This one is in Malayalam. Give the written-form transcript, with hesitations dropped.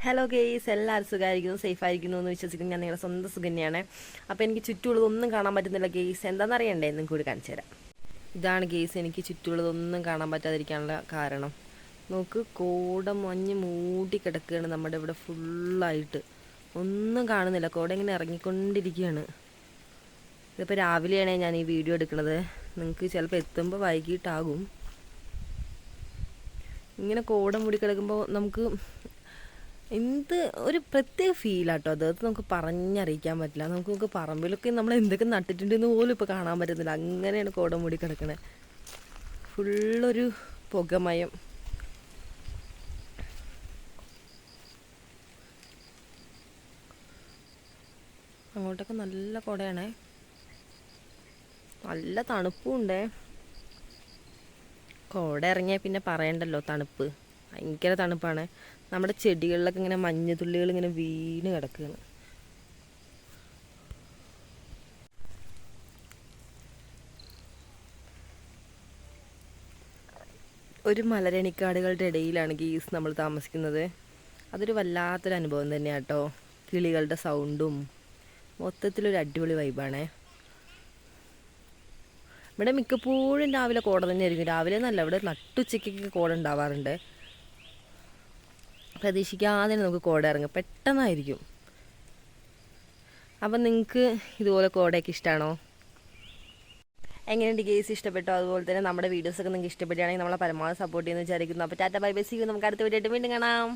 ഹലോ ഗെയ്സ്, എല്ലാവരും സുഖമായിരിക്കുന്നു, സേഫ് ആയിരിക്കുന്നു എന്ന് വിശ്വസിക്കുന്നു. ഞാൻ നിങ്ങളുടെ സ്വന്തം സുഖന്യാണ്. അപ്പോൾ എനിക്ക് ചുറ്റുമുള്ളതൊന്നും കാണാൻ പറ്റുന്നില്ല ഗെയ്സ്. എന്താണെന്ന് അറിയണ്ടേ? എന്നും കൂടി കാണിച്ചു തരാം. ഇതാണ് ഗെയ്സ് എനിക്ക് ചുറ്റുമുള്ളതൊന്നും കാണാൻ പറ്റാതിരിക്കാനുള്ള കാരണം. നോക്ക്, കോട മഞ്ഞ് മൂടി കിടക്കുകയാണ് നമ്മുടെ ഇവിടെ ഫുള്ളായിട്ട്. ഒന്നും കാണുന്നില്ല, കോട ഇങ്ങനെ ഇറങ്ങിക്കൊണ്ടിരിക്കുകയാണ്. ഇതിപ്പോൾ രാവിലെയാണ് ഞാൻ ഈ വീഡിയോ എടുക്കുന്നത്. നിങ്ങൾക്ക് ചിലപ്പോൾ എത്തുമ്പോൾ വൈകിട്ടാകും. ഇങ്ങനെ കോട മൂടി കിടക്കുമ്പോൾ നമുക്ക് എന്ത് ഒരു പ്രത്യേക ഫീലാട്ടോ അത് നമുക്ക് പറഞ്ഞറിയിക്കാൻ പറ്റില്ല. നമുക്ക് പറമ്പിലൊക്കെ നമ്മൾ എന്തൊക്കെ നട്ടിട്ടുണ്ടെന്ന് പോലും ഇപ്പോൾ കാണാൻ പറ്റുന്നില്ല. അങ്ങനെയാണ് കോട മൂടി കിടക്കണേ. ഫുള്ളൊരു പുകമയം. അങ്ങോട്ടൊക്കെ നല്ല കോടയാണേ, നല്ല തണുപ്പും ഉണ്ടേ. കോട ഇറങ്ങിയാൽ പിന്നെ പറയണ്ടല്ലോ, തണുപ്പ് ഭയങ്കര തണുപ്പാണ്. നമ്മുടെ ചെടികളിലൊക്കെ ഇങ്ങനെ മഞ്ഞുതുള്ളികൾ ഇങ്ങനെ വീണ് കിടക്കുകയാണ്. ഒരു മലരണിക്കാടുകളുടെ ഇടയിലാണ് ഗീസ് നമ്മൾ താമസിക്കുന്നത്. അതൊരു വല്ലാത്തൊരു അനുഭവം തന്നെയാണ് കേട്ടോ. കിളികളുടെ സൗണ്ടും മൊത്തത്തിലൊരു അടിപൊളി വൈബാണേ. ഇവിടെ മിക്കപ്പോഴും രാവിലെ കോട തന്നെയായിരിക്കും. രാവിലെ എന്നല്ല, ഇവിടെ നട്ടുച്ചയ്ക്കൊക്കെ കോട ഉണ്ടാവാറുണ്ട്. പ്രതീക്ഷിക്കാതെ നമുക്ക് കോട ഇറങ്ങും, പെട്ടെന്നായിരിക്കും. അപ്പം നിങ്ങൾക്ക് ഇതുപോലെ കോടയൊക്കെ ഇഷ്ടമാണോ? എങ്ങനെയുണ്ട് ഗെയ്സ്? ഇഷ്ടപ്പെട്ടോ? അതുപോലെ തന്നെ നമ്മുടെ വീഡിയോസൊക്കെ നിങ്ങൾക്ക് ഇഷ്ടപ്പെടുകയാണെങ്കിൽ നമ്മളെ പരമാവധി സപ്പോർട്ട് ചെയ്യുന്ന വിചാരിക്കുന്നു. അപ്പോൾ tata bye bye, see you. നമുക്ക് അടുത്ത വീഡിയോ ആയിട്ട് വീണ്ടും കാണാം.